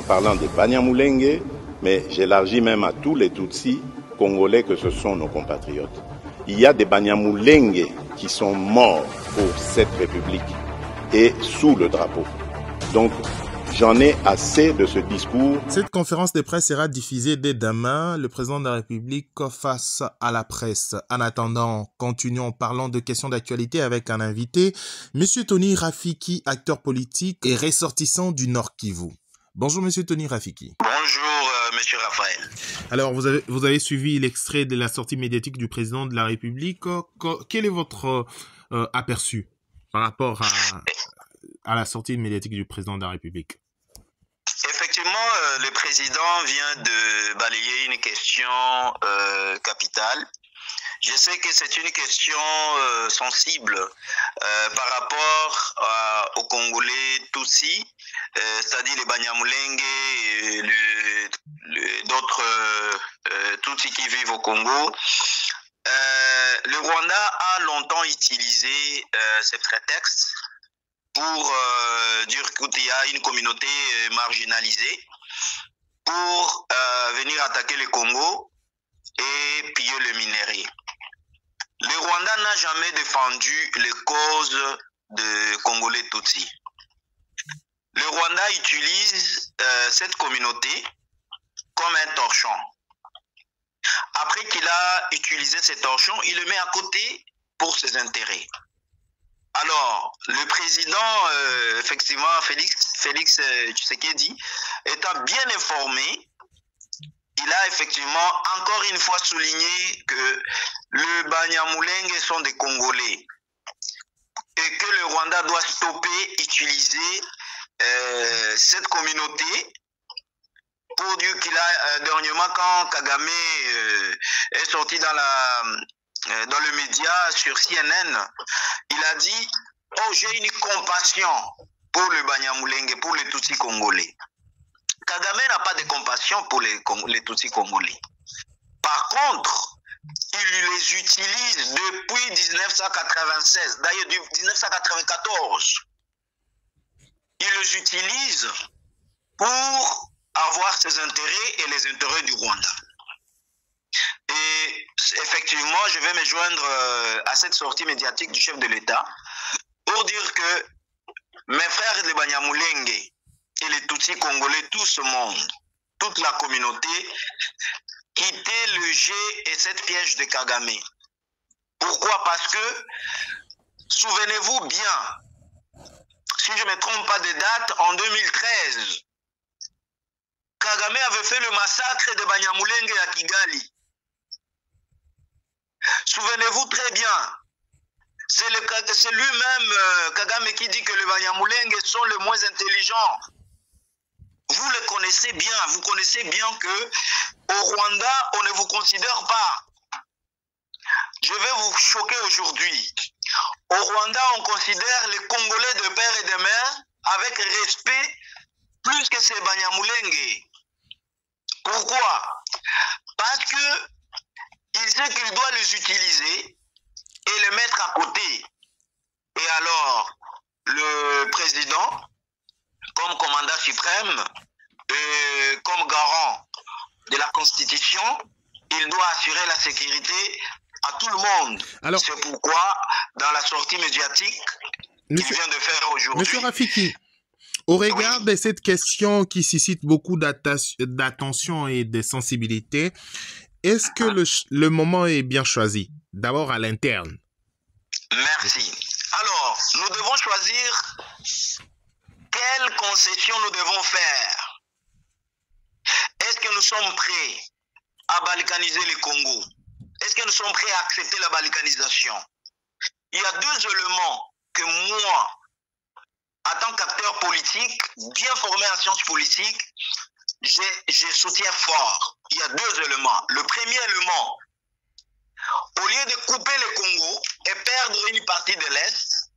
parlant des Banyamulenge, mais j'élargis même à tous les Tutsis congolais que ce sont nos compatriotes. Il y a des Banyamulenge qui sont morts pour cette République et sous le drapeau. Donc, j'en ai assez de ce discours. Cette conférence de presse sera diffusée dès demain. Le président de la République face à la presse. En attendant, continuons parlant de questions d'actualité avec un invité, Monsieur Tony Rafiki, acteur politique et ressortissant du Nord Kivu. Bonjour Monsieur Tony Rafiki. Bonjour Monsieur Raphaël. Alors vous avez suivi l'extrait de la sortie médiatique du président de la République. Quel est votre aperçu par rapport à la sortie médiatique du président de la République? Effectivement, le président vient de balayer une question capitale. Je sais que c'est une question sensible par rapport aux Congolais Tutsis, c'est-à-dire les Banyamulenge et d'autres Tutsis qui vivent au Congo. Le Rwanda a longtemps utilisé ces prétextes pour dire qu'il y a une communauté marginalisée, pour venir attaquer le Congo et piller le minerai. Le Rwanda n'a jamais défendu les causes de Congolais Tutsis. Le Rwanda utilise cette communauté comme un torchon. Après qu'il a utilisé ce torchon, il le met à côté pour ses intérêts. Alors, le président, effectivement, Félix Tshisekedi, étant bien informé, il a effectivement encore une fois souligné que le Banyamulenge sont des Congolais et que le Rwanda doit stopper, utiliser cette communauté pour dire qu'il a dernièrement, quand Kagame est sorti dans le média sur CNN, il a dit « Oh, j'ai une compassion pour le Banyamulenge, pour les Tutsis congolais ». Kagame n'a pas de compassion pour les Tutsis congolais. Par contre, il les utilise depuis 1996, d'ailleurs 1994. Il les utilise pour avoir ses intérêts et les intérêts du Rwanda. Et effectivement, je vais me joindre à cette sortie médiatique du chef de l'État pour dire que mes frères de Banyamulenge et les Tutsis congolais, tout ce monde, toute la communauté, quitter le jeu et cette piège de Kagame. Pourquoi? Parce que, souvenez-vous bien, si je ne me trompe pas de date, en 2013, Kagame avait fait le massacre de Banyamulenge à Kigali. Souvenez-vous très bien, c'est lui-même, Kagame, qui dit que les Banyamulenge sont les moins intelligents. Vous le connaissez bien, vous connaissez bien que au Rwanda, on ne vous considère pas. Je vais vous choquer aujourd'hui. Au Rwanda, on considère les Congolais de père et de mère avec respect plus que ces Banyamulenge. Pourquoi? Parce que il sait qu'il doit les utiliser et les mettre à côté. Et alors, le président, comme commandant suprême, comme garant de la Constitution, il doit assurer la sécurité à tout le monde. C'est pourquoi, dans la sortie médiatique qu'il vient de faire aujourd'hui... Monsieur Rafiki, au regard de cette question qui suscite beaucoup d'attention et de sensibilité, est-ce que le moment est bien choisi? D'abord à l'interne. Merci. Alors, nous devons choisir quelles concessions nous devons faire. Est-ce que nous sommes prêts à balkaniser le Congo? Est-ce que nous sommes prêts à accepter la balkanisation? Il y a deux éléments que moi, en tant qu'acteur politique, bien formé en sciences politiques, je soutiens fort. Il y a deux éléments. Le premier élément, au lieu de couper le Congo et perdre une partie de l'Est,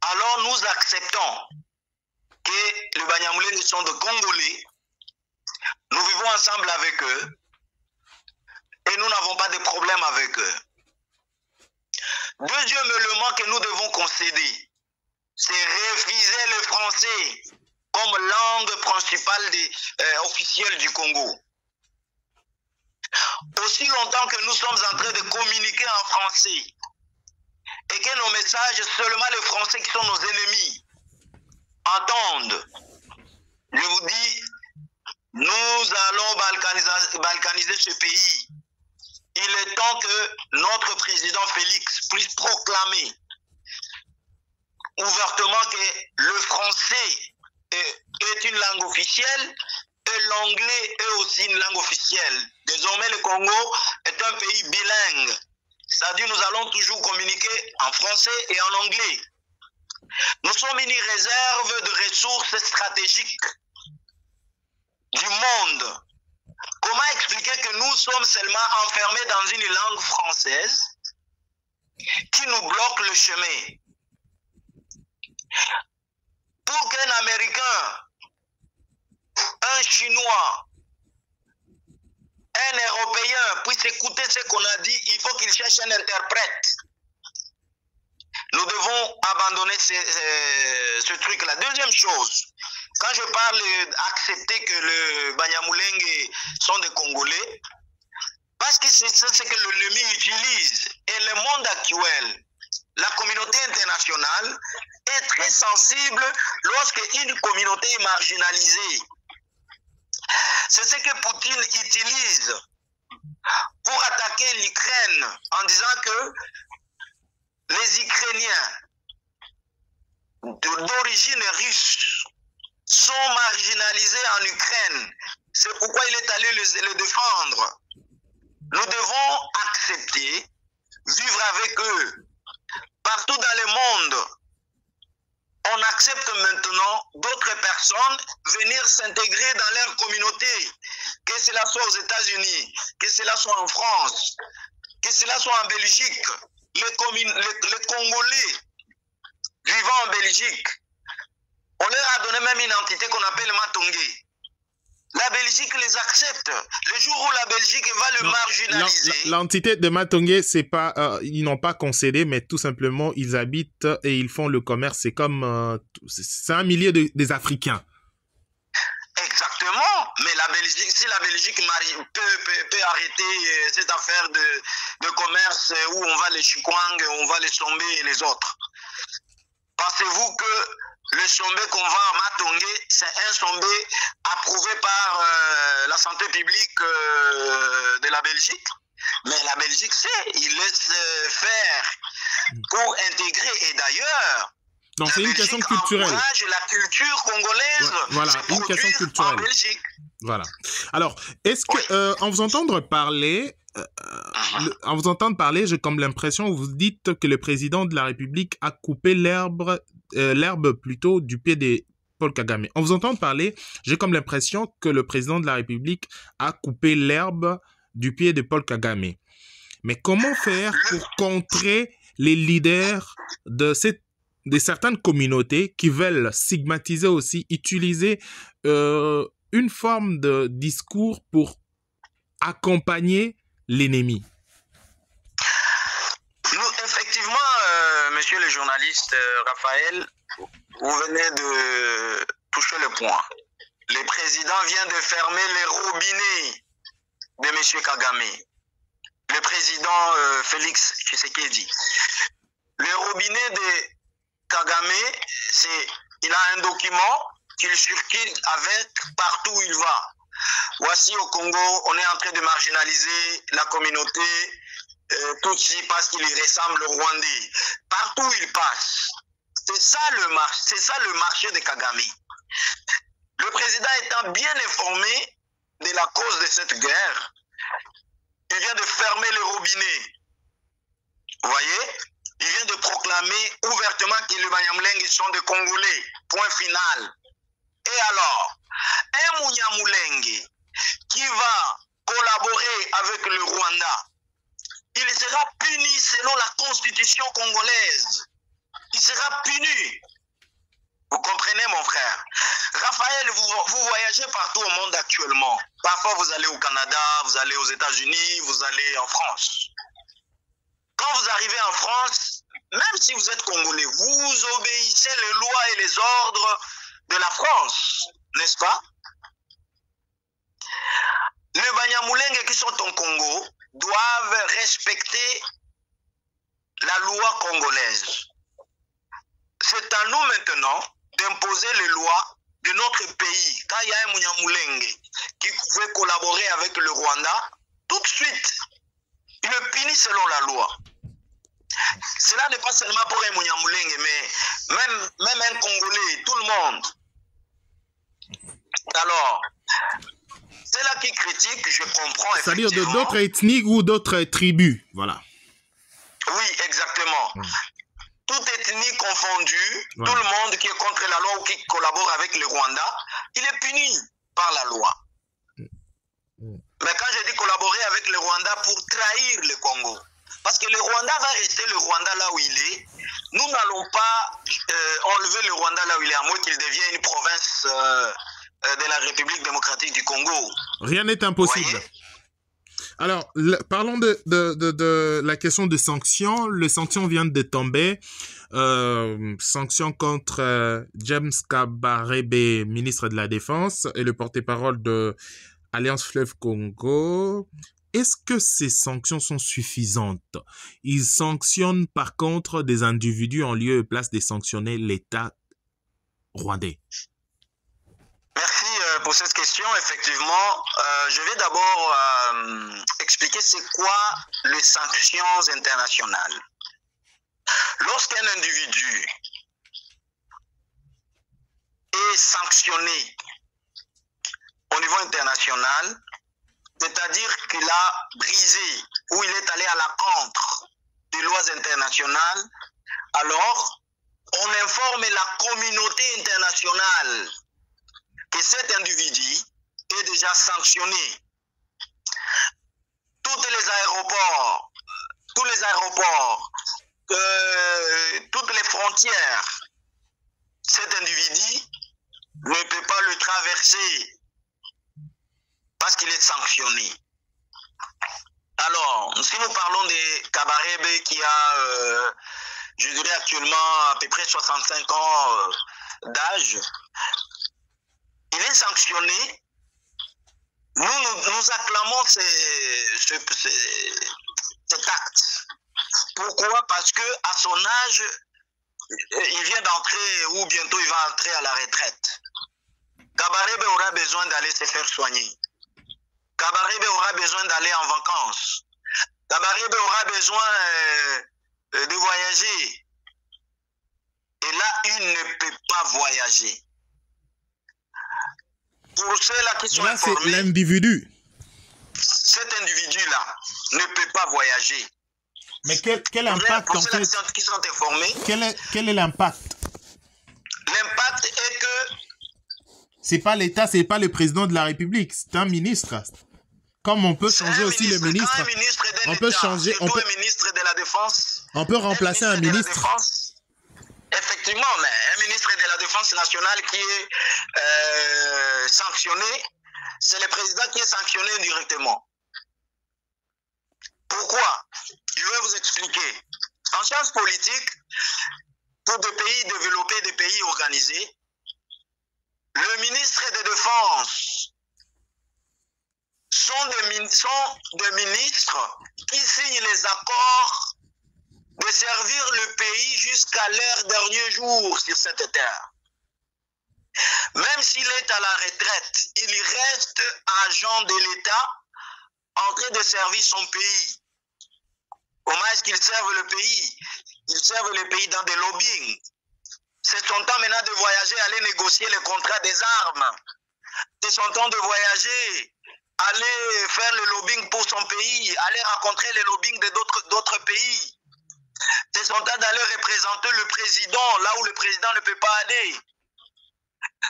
alors nous acceptons que les Banyamulenge sont de Congolais, nous vivons ensemble avec eux et nous n'avons pas de problème avec eux. Deuxième élément que nous devons concéder, c'est refuser les Français comme langue principale officielle du Congo. Aussi longtemps que nous sommes en train de communiquer en français et que nos messages, seulement les Français qui sont nos ennemis, entendent, je vous dis, nous allons balkaniser ce pays. Il est temps que notre président Félix puisse proclamer ouvertement que le français est une langue officielle et l'anglais est aussi une langue officielle. Désormais, le Congo est un pays bilingue. C'est-à-dire nous allons toujours communiquer en français et en anglais. Nous sommes une réserve de ressources stratégiques du monde. Comment expliquer que nous sommes seulement enfermés dans une langue française qui nous bloque le chemin? Pour qu'un Américain, un Chinois, un Européen puisse écouter ce qu'on a dit, il faut qu'il cherche un interprète. Nous devons abandonner ce truc-là. Deuxième chose, quand je parle d'accepter que le Banyamulenge sont des Congolais, parce que c'est ce que l'ennemi utilise. Et le monde actuel, la communauté internationale est très sensible lorsque une communauté est marginalisée. C'est ce que Poutine utilise pour attaquer l'Ukraine en disant que les Ukrainiens d'origine russe sont marginalisés en Ukraine. C'est pourquoi il est allé les défendre. Nous devons accepter, vivre avec eux. Partout dans le monde, on accepte maintenant d'autres personnes venir s'intégrer dans leur communauté, que cela soit aux États-Unis, que cela soit en France, que cela soit en Belgique. Les Congolais vivant en Belgique, on leur a donné même une entité qu'on appelle Matongé. La Belgique les accepte. Le jour où la Belgique va le marginaliser... L'entité de Matongé, c'est pas, ils n'ont pas concédé, mais tout simplement, ils habitent et ils font le commerce. C'est comme... c'est un millier des Africains. Exactement. Mais la Belgique, si la Belgique peut arrêter cette affaire de commerce où on va les Chikwang, on va les Sombé et les autres, pensez-vous que le sombé qu'on vend à Matongé, c'est un sombé approuvé par la santé publique de la Belgique? Mais la Belgique sait, il laisse faire pour intégrer. Et d'ailleurs, donc c'est une question culturelle. La culture congolaise, voilà, une question culturelle. En Belgique. Voilà. Alors, est-ce que, en vous entendre parler, j'ai comme l'impression, vous dites que le président de la République a coupé l'herbe plutôt du pied de Paul Kagame. En vous entendant parler, j'ai comme l'impression que le président de la République a coupé l'herbe du pied de Paul Kagame. Mais comment faire pour contrer les leaders de certaines communautés qui veulent stigmatiser aussi, utiliser une forme de discours pour accompagner l'ennemi? Effectivement, monsieur le journaliste Raphaël, vous venez de toucher le point. Le président vient de fermer les robinets de monsieur Kagame. Le président Félix Tshisekedi. Le robinet de Kagame, il a un document qu'il circule avec partout où il va. Voici au Congo, on est en train de marginaliser la communauté Tutsi parce qu'il ressemble au Rwandais. Partout où il passe. C'est ça le marché de Kagame. Le président étant bien informé de la cause de cette guerre, il vient de fermer les robinets. Vous voyez? Il vient de proclamer ouvertement que les Banyamulenge sont des Congolais. Point final. Et alors, un Munyamulenge qui va collaborer avec le Rwanda, il sera puni selon la constitution congolaise. Il sera puni. Vous comprenez, mon frère? Raphaël, vous voyagez partout au monde actuellement. Parfois, vous allez au Canada, vous allez aux États-Unis, vous allez en France. Quand vous arrivez en France, même si vous êtes Congolais, vous obéissez les lois et les ordres de la France, n'est-ce pas? Les Banyamulenge qui sont au Congo doivent respecter la loi congolaise. C'est à nous maintenant d'imposer les lois de notre pays. Quand il y a un Banyamulenge qui veut collaborer avec le Rwanda, tout de suite, il le punit selon la loi. Cela n'est pas seulement pour un Banyamulenge, mais même un Congolais, tout le monde. Alors, c'est là qui critique, je comprends. C'est-à-dire d'autres ethnies ou d'autres tribus, voilà. Oui, exactement. Toute ethnie confondue, tout le monde qui est contre la loi ou qui collabore avec le Rwanda, il est puni par la loi. Mais quand je dis collaborer avec le Rwanda pour trahir le Congo, parce que le Rwanda va rester le Rwanda là où il est, nous n'allons pas enlever le Rwanda là où il est, à moins qu'il devienne une province de la République démocratique du Congo. Rien n'est impossible. Alors, parlons de la question des sanctions. Les sanctions viennent de tomber. Sanctions contre James Kabarebe, ministre de la Défense, et le porte-parole de Alliance Fleuve Congo. Est-ce que ces sanctions sont suffisantes? Ils sanctionnent par contre des individus en lieu et place de sanctionner l'État rwandais. Merci pour cette question. Effectivement, je vais d'abord expliquer c'est quoi les sanctions internationales. Lorsqu'un individu est sanctionné au niveau international, c'est-à-dire qu'il a brisé ou il est allé à l'encontre des lois internationales, alors on informe la communauté internationale que cet individu est déjà sanctionné. Tous les aéroports, toutes les frontières, cet individu ne peut pas le traverser parce qu'il est sanctionné. Alors, si nous parlons de Kabarebe qui a, je dirais actuellement à peu près 65 ans d'âge, il est sanctionné. Nous acclamons cet acte. Pourquoi? Parce que à son âge, il vient d'entrer ou bientôt il va entrer à la retraite. Kabarebe aura besoin d'aller se faire soigner. Kabarebe aura besoin d'aller en vacances. Kabarebe aura besoin de voyager. Et là, il ne peut pas voyager. Pour ceux-là qui sont informés, c'est l'individu. Cet individu-là ne peut pas voyager. Mais quel impact en fait? Qui sont informés, quel est l'impact? L'impact est que c'est pas l'État, c'est pas le président de la République, c'est un ministre. Comme on peut changer aussi le ministre. On peut changer. Un ministre de la Défense. On peut remplacer un ministre. Effectivement, mais un ministre de la Défense nationale qui est sanctionné, c'est le président qui est sanctionné directement. Pourquoi? Je vais vous expliquer. En sciences politiques, pour des pays développés, des pays organisés, le ministre de Défense sont des ministres qui signent les accords de servir le pays jusqu'à leur dernier jour sur cette terre. Même s'il est à la retraite, il reste agent de l'État en train de servir son pays. Comment est-ce qu'il serve le pays? Il serve le pays dans des lobbying. C'est son temps maintenant de voyager, aller négocier les contrats des armes. C'est son temps de voyager, aller faire le lobbying pour son pays, aller rencontrer les lobbying d'autres pays. C'est son temps d'aller représenter le président là où le président ne peut pas aller.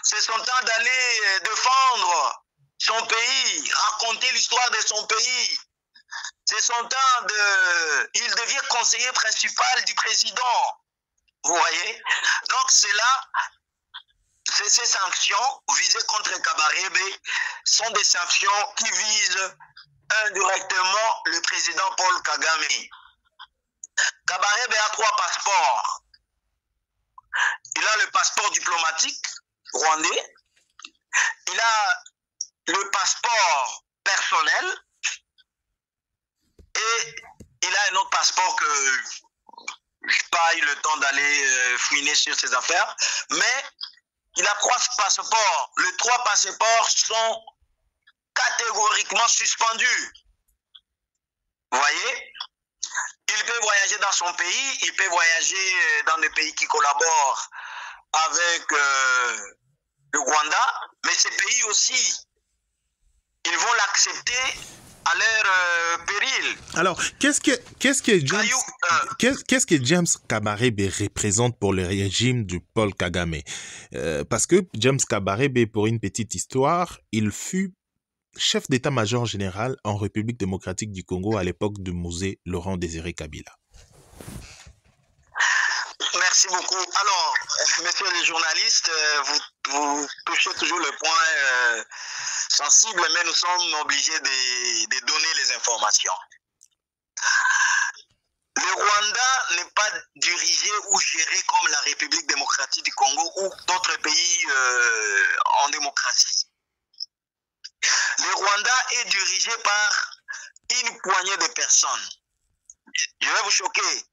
C'est son temps d'aller défendre son pays, raconter l'histoire de son pays. C'est son temps il devient conseiller principal du président. Vous voyez? Donc c'est là, ces sanctions visées contre Kabarebe sont des sanctions qui visent indirectement le président Paul Kagame. Kabarebe a 3 passeports. Il a le passeport diplomatique, rwandais, il a le passeport personnel et il a un autre passeport que je n'ai pas eu le temps d'aller fouiner sur ses affaires, mais il a 3 passeports. Les 3 passeports sont catégoriquement suspendus. Vous voyez? Il peut voyager dans son pays, il peut voyager dans des pays qui collaborent avec le Rwanda, mais ces pays aussi, ils vont l'accepter à leur péril. Alors, qu'est-ce que James Kabarebe représente pour le régime de Paul Kagame? Parce que James Kabarebe, pour une petite histoire, il fut chef d'état-major général en République démocratique du Congo à l'époque de Mosé Laurent Désiré Kabila. Merci beaucoup. Alors, messieurs les journalistes, vous touchez toujours le point sensible, mais nous sommes obligés de donner les informations. Le Rwanda n'est pas dirigé ou géré comme la République démocratique du Congo ou d'autres pays en démocratie. Le Rwanda est dirigé par une poignée de personnes. Je vais vous choquer.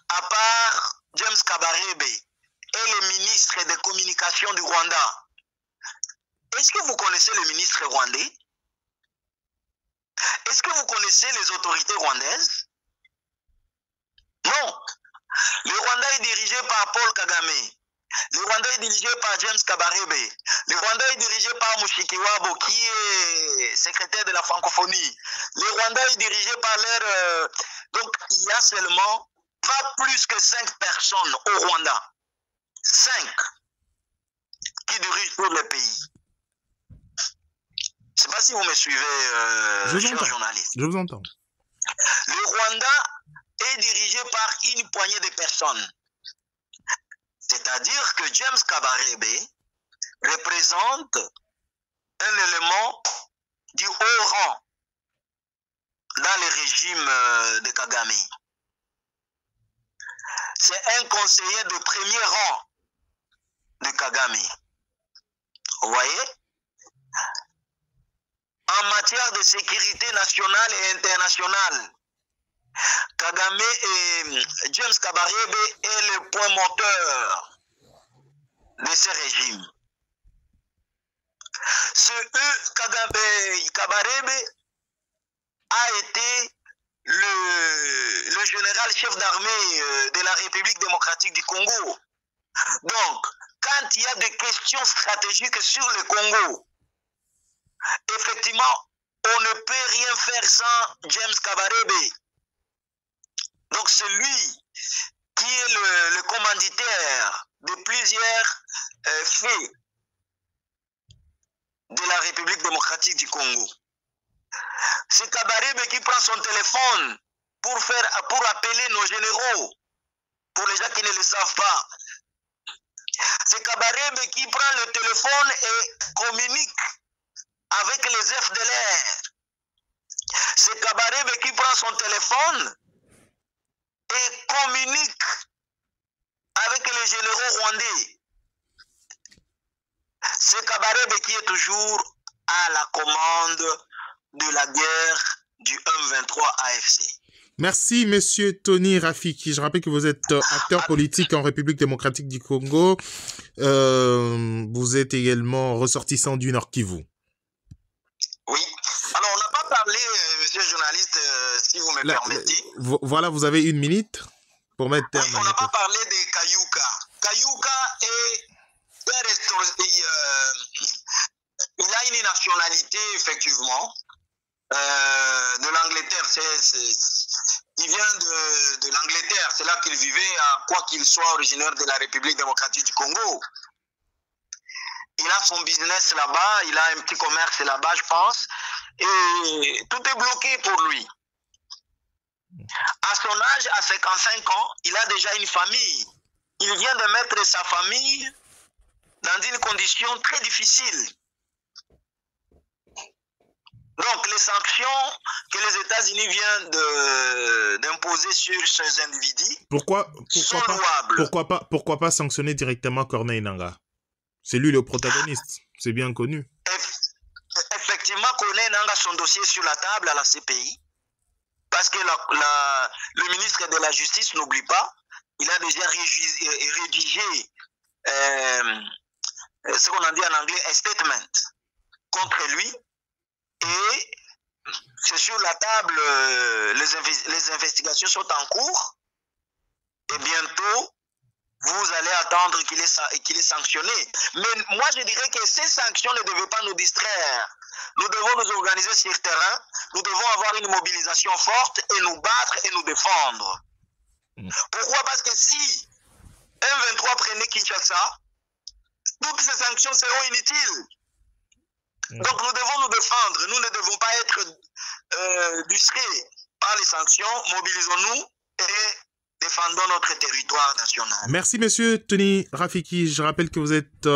À part James Kabarebe et le ministre des Communications du Rwanda, est-ce que vous connaissez le ministre rwandais? Est-ce que vous connaissez les autorités rwandaises? Non. Le Rwanda est dirigé par Paul Kagame. Le Rwanda est dirigé par James Kabarebe. Le Rwanda est dirigé par Mushikiwabo, qui est secrétaire de la francophonie. Le Rwanda est dirigé par leur... Donc, il y a seulement pas plus que 5 personnes au Rwanda. 5 qui dirigent tout le pays. Je ne sais pas si vous me suivez, chers journalistes. Je vous entends. Le Rwanda est dirigé par une poignée de personnes. C'est-à-dire que James Kabarebe représente un élément du haut rang dans le régime de Kagame. C'est un conseiller de premier rang de Kagame. Vous voyez? En matière de sécurité nationale et internationale, Kagame et James Kabarebe est le point moteur de ce régime. Kabarebe a été le général chef d'armée de la République démocratique du Congo. Donc, quand il y a des questions stratégiques sur le Congo, effectivement, on ne peut rien faire sans James Kabarebe. Donc, c'est lui qui est le commanditaire de plusieurs faits de la République démocratique du Congo. C'est Kabarebe qui prend son téléphone pour appeler nos généraux, pour les gens qui ne le savent pas. C'est Kabarebe qui prend le téléphone et communique avec les FDLR. C'est Kabarebe qui prend son téléphone et communique avec les généraux rwandais. C'est Kabarebe qui est toujours à la commande de la guerre du M23 AFC. Merci, Monsieur Tony Rafiki. Je rappelle que vous êtes acteur politique en République démocratique du Congo. Vous êtes également ressortissant du Nord Kivu. Oui. Alors, on n'a pas parlé, monsieur le journaliste, si vous me permettez. Voilà, vous avez 1 minute pour mettre terme. Oui, on n'a pas parlé de Kayuka. Kayuka il a une nationalité, effectivement, de l'Angleterre. Il vient de l'Angleterre. C'est là qu'il vivait, quoi qu'il soit originaire de la République démocratique du Congo. Il a son business là-bas, il a un petit commerce là-bas, je pense, et tout est bloqué pour lui. À son âge, à 55 ans, il a déjà une famille. Il vient de mettre sa famille dans une condition très difficile. Donc, les sanctions que les États-Unis viennent d'imposer sur ces individus sont louables. Pourquoi pas sanctionner directement Corneille Nangaa? C'est lui le protagoniste, c'est bien connu. Effectivement, Koné n'a son dossier sur la table à la CPI, parce que le ministre de la Justice, n'oublie pas, il a déjà rédigé ce qu'on a dit en anglais, un statement contre lui, et c'est sur la table, les investigations sont en cours, et bientôt, vous allez attendre qu'il est sanctionné. Mais moi, je dirais que ces sanctions ne devaient pas nous distraire. Nous devons nous organiser sur le terrain, nous devons avoir une mobilisation forte et nous battre et nous défendre. Pourquoi? Parce que si M23 prenait Kinshasa, toutes ces sanctions seront inutiles. Donc nous devons nous défendre, nous ne devons pas être distraits par les sanctions, mobilisons-nous et défendons notre territoire national. Merci, monsieur Tony Rafiki. Je rappelle que vous êtes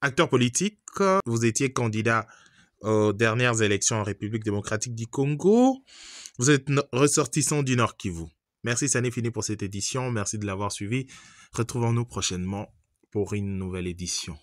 acteur politique. Vous étiez candidat aux dernières élections en République démocratique du Congo. Vous êtes ressortissant du Nord Kivu. Merci, ça n'est fini pour cette édition. Merci de l'avoir suivi. Retrouvons-nous prochainement pour une nouvelle édition.